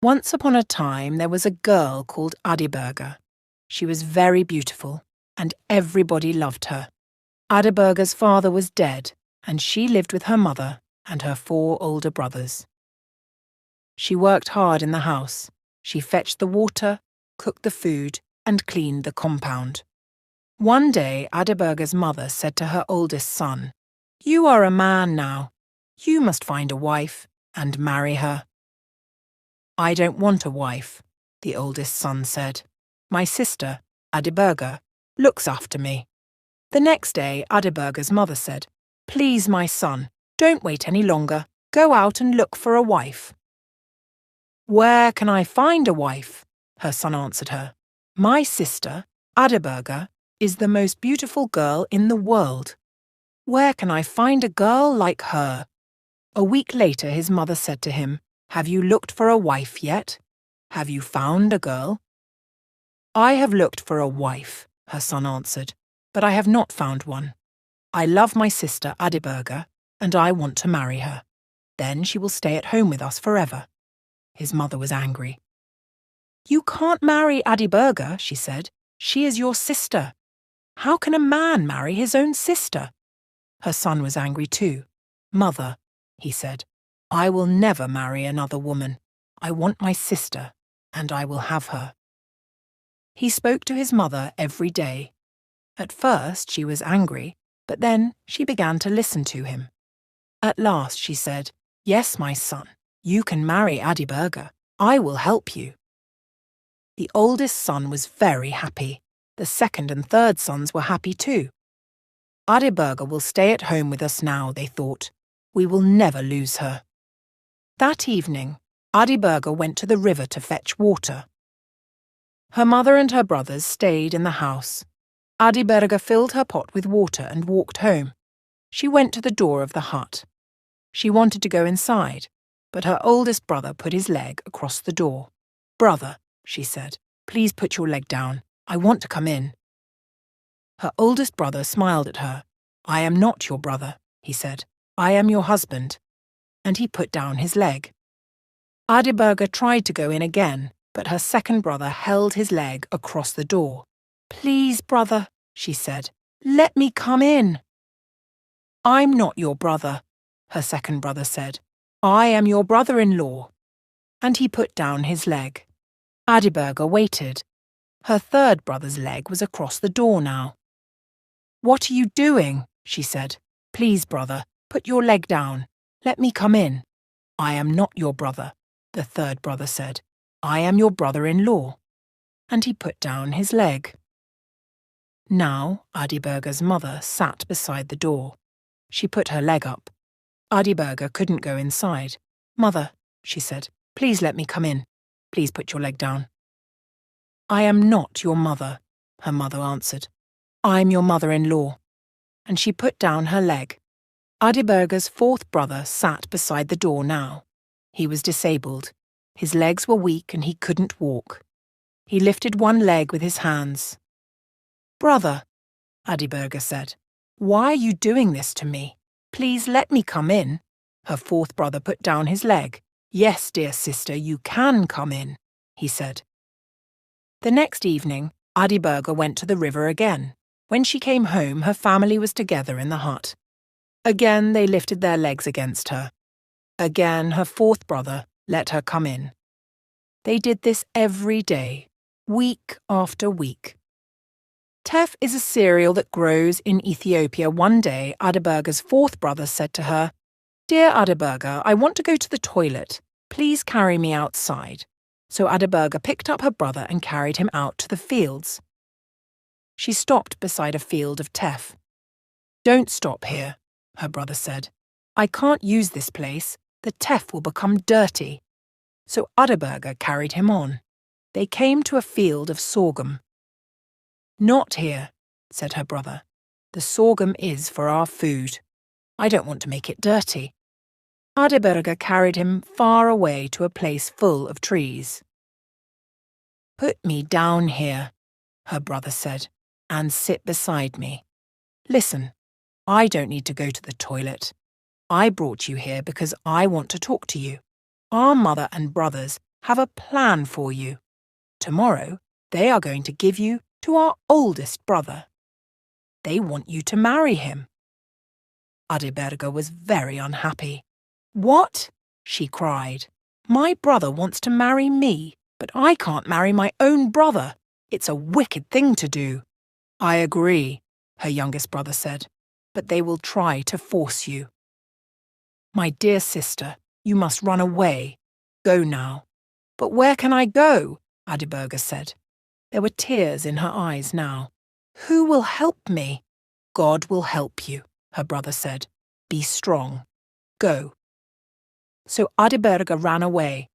Once upon a time, there was a girl called Adiberga. She was very beautiful, and everybody loved her. Adiberga's father was dead, and she lived with her mother and her 4 older brothers. She worked hard in the house. She fetched the water, cooked the food, and cleaned the compound. One day, Adiberga's mother said to her oldest son, "You are a man now. You must find a wife and marry her." "I don't want a wife," the oldest son said. "My sister, Adiberga, looks after me." The next day, Adiberga's mother said, "Please, my son, don't wait any longer. Go out and look for a wife." "Where can I find a wife?" her son answered her. "My sister, Adiberga, is the most beautiful girl in the world. Where can I find a girl like her?" A week later, his mother said to him, "Have you looked for a wife yet? Have you found a girl?" "I have looked for a wife," her son answered, "but I have not found one. I love my sister Adiberga, and I want to marry her. Then she will stay at home with us forever." His mother was angry. "You can't marry Adiberga," she said. "She is your sister. How can a man marry his own sister?" Her son was angry too. "Mother," he said, "I will never marry another woman. I want my sister, and I will have her." He spoke to his mother every day. At first she was angry, but then she began to listen to him. At last she said, "Yes, my son, you can marry Adiberga. I will help you." The oldest son was very happy. The second and third sons were happy too. "Adiberga will stay at home with us now," they thought. "We will never lose her." That evening, Adiberga went to the river to fetch water. Her mother and her brothers stayed in the house. Adiberga filled her pot with water and walked home. She went to the door of the hut. She wanted to go inside, but her oldest brother put his leg across the door. "Brother," she said, "please put your leg down. I want to come in." Her oldest brother smiled at her. "I am not your brother," he said. "I am your husband." And he put down his leg. Adiberga tried to go in again, but her second brother held his leg across the door. "Please, brother," she said, "let me come in." "I'm not your brother," her second brother said. "I am your brother-in-law." And he put down his leg. Adiberga waited. Her third brother's leg was across the door now. "What are you doing?" she said. "Please, brother, put your leg down. Let me come in." "I am not your brother," the third brother said. "I am your brother-in-law." And he put down his leg. Now Adiberga's mother sat beside the door. She put her leg up. Adiberga couldn't go inside. "Mother," she said, "please let me come in. Please put your leg down." "I am not your mother," her mother answered. "I'm your mother-in-law." And she put down her leg. Adiberga's fourth brother sat beside the door now. He was disabled. His legs were weak and he couldn't walk. He lifted one leg with his hands. "Brother," Adiberga said, "why are you doing this to me? Please let me come in." Her fourth brother put down his leg. "Yes, dear sister, you can come in," he said. The next evening, Adiberga went to the river again. When she came home, her family was together in the hut. Again they lifted their legs against her. Again her fourth brother let her come in. They did this every day, week after week. Teff is a cereal that grows in Ethiopia. One day, Adiberga's fourth brother said to her, "Dear Adiberga, I want to go to the toilet. Please carry me outside." So Adiberga picked up her brother and carried him out to the fields. She stopped beside a field of teff. "Don't stop here," her brother said. "I can't use this place. The teff will become dirty." So Adiberga carried him on. They came to a field of sorghum. "Not here," said her brother. "The sorghum is for our food. I don't want to make it dirty." Adiberga carried him far away to a place full of trees. "Put me down here," her brother said, "and sit beside me. Listen, I don't need to go to the toilet. I brought you here because I want to talk to you. Our mother and brothers have a plan for you. Tomorrow, they are going to give you to our oldest brother. They want you to marry him." Adeberga was very unhappy. "What?" she cried. "My brother wants to marry me, but I can't marry my own brother. It's a wicked thing to do." "I agree," her youngest brother said, "but they will try to force you." "My dear sister, you must run away. Go now." "But where can I go?" Adeberga said. There were tears in her eyes now. "Who will help me?" "God will help you," her brother said. "Be strong. Go." So Adeberga ran away.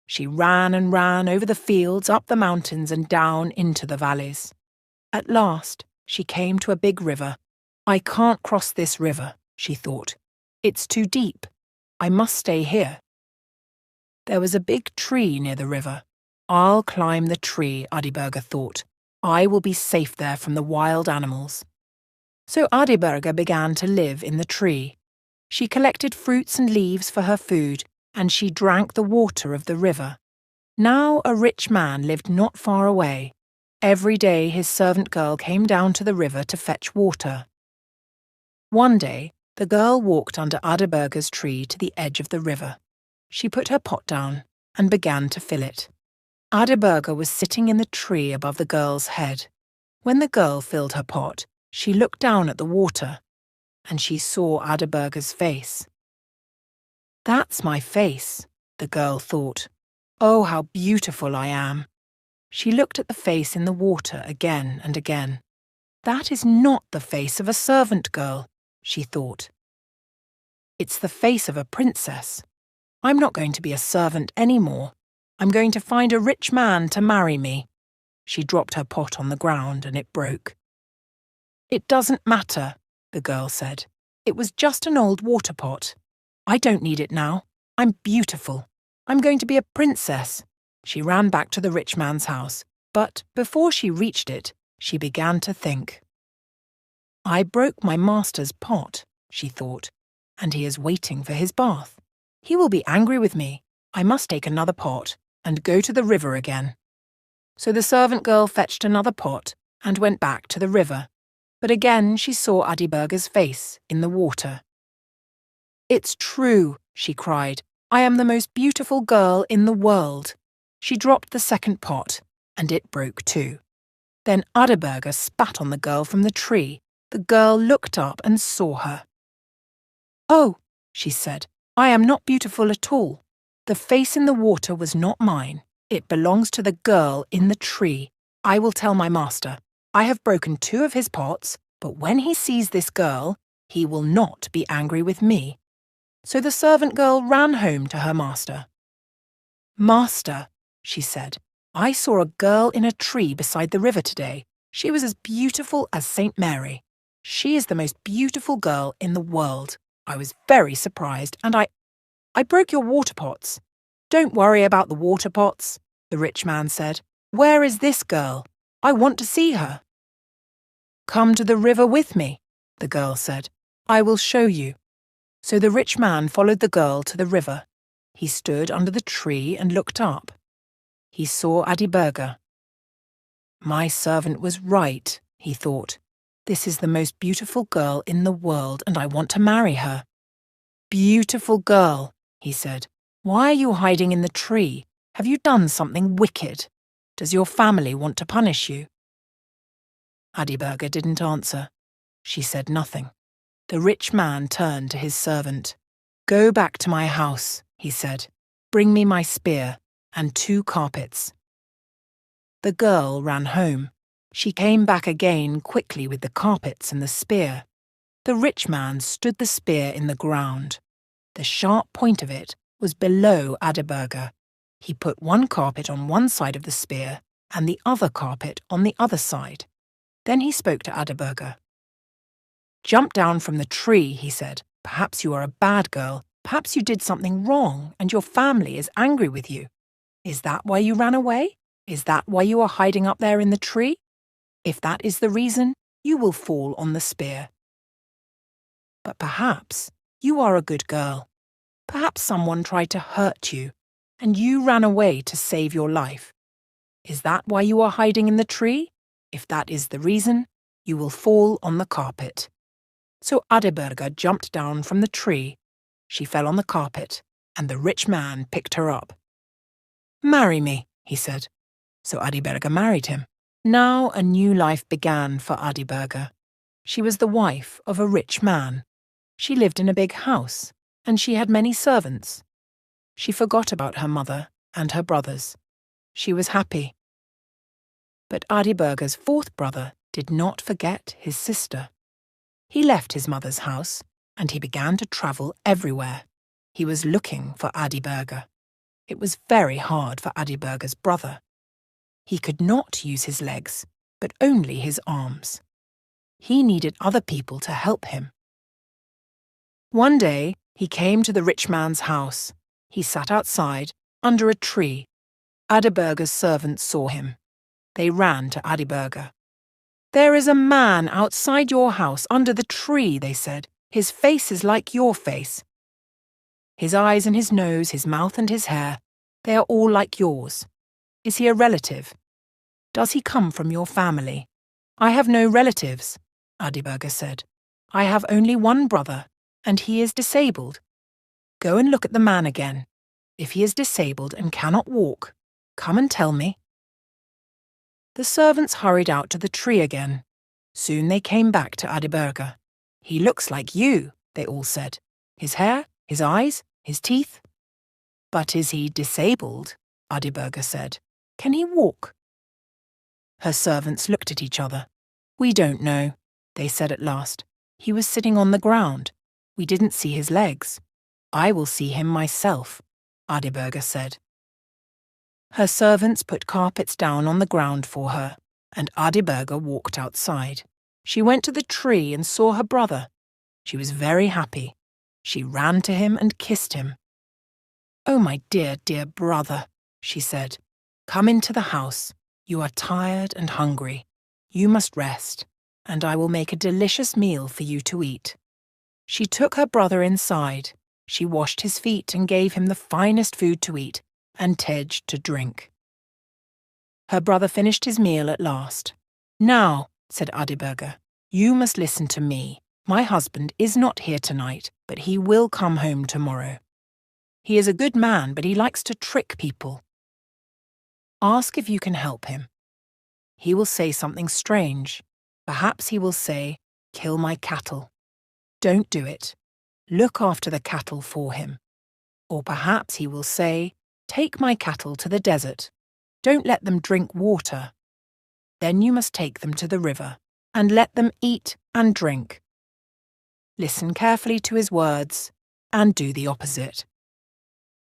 She ran and ran over the fields, up the mountains and down into the valleys. At last, she came to a big river. "I can't cross this river," she thought. "It's too deep. I must stay here." There was a big tree near the river. "I'll climb the tree," Adeberga thought. "I will be safe there from the wild animals." So Adeberga began to live in the tree. She collected fruits and leaves for her food, and she drank the water of the river. Now a rich man lived not far away. Every day his servant girl came down to the river to fetch water. One day, the girl walked under Adeberga's tree to the edge of the river. She put her pot down and began to fill it. Adeberga was sitting in the tree above the girl's head. When the girl filled her pot, she looked down at the water, and she saw Adeberga's face. "That's my face," the girl thought. "Oh, how beautiful I am." She looked at the face in the water again and again. "That is not the face of a servant girl," she thought. "It's the face of a princess. I'm not going to be a servant any more. I'm going to find a rich man to marry me." She dropped her pot on the ground and it broke. "It doesn't matter," the girl said. "It was just an old water pot. I don't need it now. I'm beautiful. I'm going to be a princess." She ran back to the rich man's house, but before she reached it, she began to think. "I broke my master's pot," she thought, "and he is waiting for his bath. He will be angry with me. I must take another pot and go to the river again." So the servant girl fetched another pot and went back to the river, but again she saw Adeberga's face in the water. "It's true," she cried. "I am the most beautiful girl in the world." She dropped the second pot, and it broke too. Then Adeberga spat on the girl from the tree. The girl looked up and saw her. "Oh," she said, "I am not beautiful at all. The face in the water was not mine. It belongs to the girl in the tree. I will tell my master. I have broken 2 of his pots, but when he sees this girl, he will not be angry with me." So the servant girl ran home to her master. "Master," she said, "I saw a girl in a tree beside the river today. She was as beautiful as St. Mary. She is the most beautiful girl in the world. I was very surprised, and I broke your water pots." "Don't worry about the water pots," the rich man said. "Where is this girl? I want to see her." "Come to the river with me," the girl said. "I will show you." So the rich man followed the girl to the river. He stood under the tree and looked up. He saw Adeberga. "My servant was right," he thought. "This is the most beautiful girl in the world, and I want to marry her." "Beautiful girl," he said, "why are you hiding in the tree? Have you done something wicked? Does your family want to punish you?" Adeberga didn't answer. She said nothing. The rich man turned to his servant. "Go back to my house," he said. "Bring me my spear and 2 carpets." The girl ran home. She came back again quickly with the carpets and the spear. The rich man stood the spear in the ground. The sharp point of it was below Adeberga. He put 1 carpet on one side of the spear and the other carpet on the other side. Then he spoke to Adeberga. "Jump down from the tree," he said. "Perhaps you are a bad girl. Perhaps you did something wrong and your family is angry with you. Is that why you ran away? Is that why you are hiding up there in the tree? If that is the reason, you will fall on the spear. But perhaps you are a good girl. Perhaps someone tried to hurt you. and you ran away to save your life. Is that why you are hiding in the tree? If that is the reason, you will fall on the carpet." So Adeberga jumped down from the tree. She fell on the carpet, and the rich man picked her up. "Marry me," he said. So Adeberga married him. Now a new life began for Adeberga. She was the wife of a rich man. She lived in a big house, and she had many servants. She forgot about her mother and her brothers. She was happy. But Adeberga's fourth brother did not forget his sister. He left his mother's house, and he began to travel everywhere. He was looking for Adeberga. It was very hard for Adeberga's brother. He could not use his legs, but only his arms. He needed other people to help him. One day, he came to the rich man's house. He sat outside, under a tree. Adeberga's servants saw him. They ran to Adeberga. "There is a man outside your house under the tree," they said. "His face is like your face. His eyes and his nose, his mouth and his hair, they are all like yours. Is he a relative? Does he come from your family?" "I have no relatives," Adeberga said. "I have only one brother, and he is disabled. Go and look at the man again. If he is disabled and cannot walk, come and tell me." The servants hurried out to the tree again. Soon they came back to Adeberga. "He looks like you," they all said. "His hair, his eyes, his teeth." "But is he disabled?" Adeberga said. "Can he walk?" Her servants looked at each other. "We don't know," they said at last. "He was sitting on the ground. We didn't see his legs." "I will see him myself," Adeberga said. Her servants put carpets down on the ground for her, and Adeberga walked outside. She went to the tree and saw her brother. She was very happy. She ran to him and kissed him. "Oh, my dear, dear brother," she said. "Come into the house. You are tired and hungry. You must rest, and I will make a delicious meal for you to eat." She took her brother inside. She washed his feet and gave him the finest food to eat and tej to drink. Her brother finished his meal at last. "Now," said Adeberga, "you must listen to me. My husband is not here tonight, but he will come home tomorrow. He is a good man, but he likes to trick people. Ask if you can help him. He will say something strange. Perhaps he will say, 'Kill my cattle.' Don't do it. Look after the cattle for him. Or perhaps he will say, 'Take my cattle to the desert. Don't let them drink water. Then you must take them to the river and let them eat and drink.' Listen carefully to his words and do the opposite."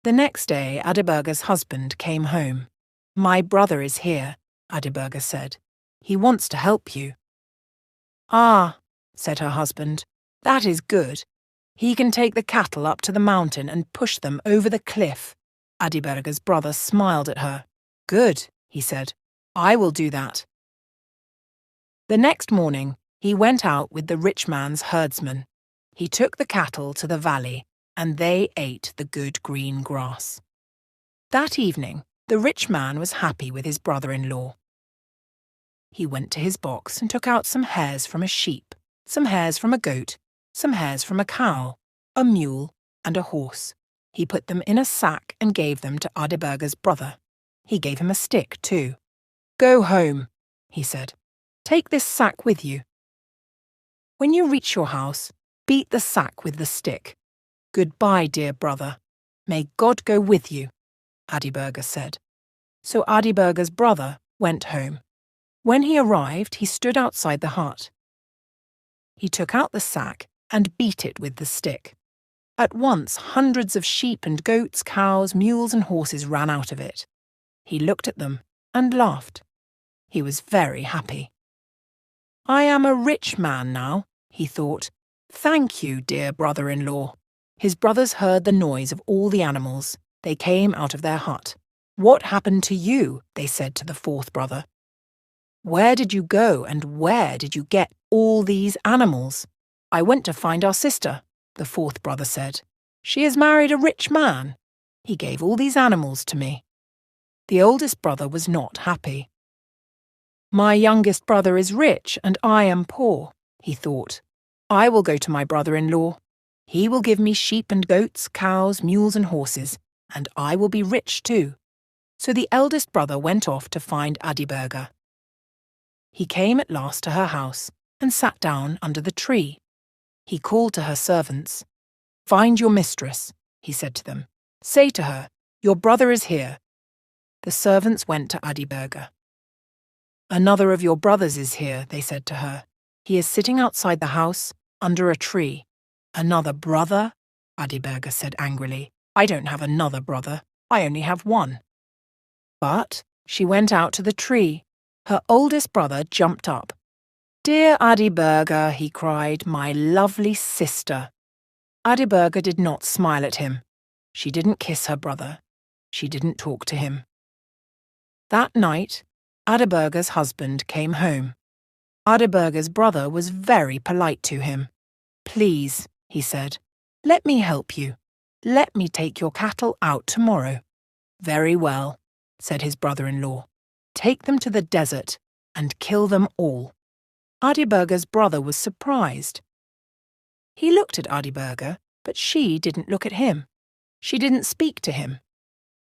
The next day, Adeberga's husband came home. "My brother is here," Adeberga said. "He wants to help you." "Ah," said her husband, "that is good. He can take the cattle up to the mountain and push them over the cliff." Adeberga's brother smiled at her. "Good," he said. "I will do that." The next morning, he went out with the rich man's herdsmen. He took the cattle to the valley, and they ate the good green grass. That evening, the rich man was happy with his brother-in-law. He went to his box and took out some hairs from a sheep, some hairs from a goat, some hairs from a cow, a mule, and a horse. He put them in a sack and gave them to Adeberga's brother. He gave him a stick, too. "Go home," he said. "Take this sack with you. When you reach your house, beat the sack with the stick. Goodbye, dear brother. May God go with you," Adeberga said. So Adeberga's brother went home. When he arrived, he stood outside the hut. He took out the sack and beat it with the stick. At once, hundreds of sheep and goats, cows, mules and horses ran out of it. He looked at them and laughed. He was very happy. "I am a rich man now," he thought. "Thank you, dear brother-in-law." His brothers heard the noise of all the animals. They came out of their hut. "What happened to you?" they said to the fourth brother. "Where did you go and where did you get all these animals?" "I went to find our sister," the fourth brother said. "She has married a rich man." He gave all these animals to me." The oldest brother was not happy. "My youngest brother is rich and I am poor," he thought. "I will go to my brother-in-law. He will give me sheep and goats, cows, mules and horses, and I will be rich too." So the eldest brother went off to find Adiberga. He came at last to her house and sat down under the tree. He called to her servants. "Find your mistress," he said to them. "Say to her, 'Your brother is here.'" The servants went to Adiberga. "Another of your brothers is here," they said to her. "He is sitting outside the house, under a tree." "Another brother?" Adiberga said angrily. "I don't have another brother. I only have one." But she went out to the tree. Her oldest brother jumped up. "Dear Adiberga," he cried, "my lovely sister." Adiberga did not smile at him. She didn't kiss her brother. She didn't talk to him. That night, Adiberga's husband came home. Adiberga's brother was very polite to him. "Please," he said, "let me help you. Let me take your cattle out tomorrow." "Very well," said his brother-in-law. "Take them to the desert and kill them all." Adiberga's brother was surprised. He looked at Adiberga, but she didn't look at him. She didn't speak to him.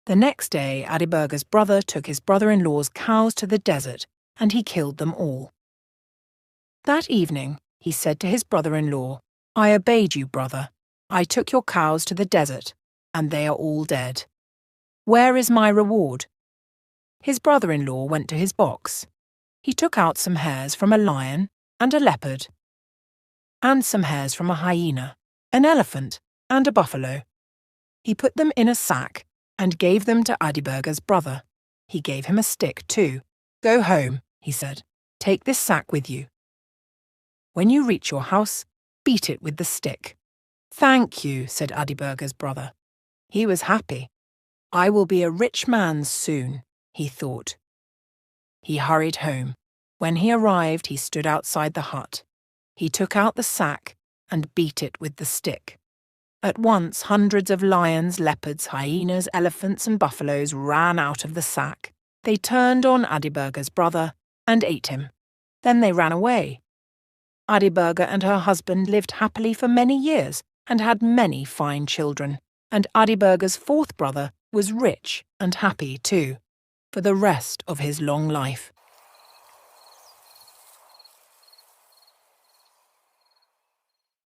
The next day, Adiberga's brother took his brother-in-law's cows to the desert, and he killed them all. That evening, he said to his brother-in-law, "I obeyed you, brother. I took your cows to the desert, and they are all dead. Where is my reward?" His brother-in-law went to his box. He took out some hairs from a lion and a leopard, and some hairs from a hyena, an elephant, and a buffalo. He put them in a sack and gave them to Adiberga's brother. He gave him a stick too. "Go home," he said. "Take this sack with you. When you reach your house, beat it with the stick." "Thank you," said Adiberga's brother. He was happy. "I will be a rich man soon," he thought. He hurried home. When he arrived, he stood outside the hut. He took out the sack and beat it with the stick. At once, hundreds of lions, leopards, hyenas, elephants, and buffaloes ran out of the sack. They turned on Adiberga's brother and ate him. Then they ran away. Adiberga and her husband lived happily for many years and had many fine children. And Adiberga's fourth brother was rich and happy too, for the rest of his long life.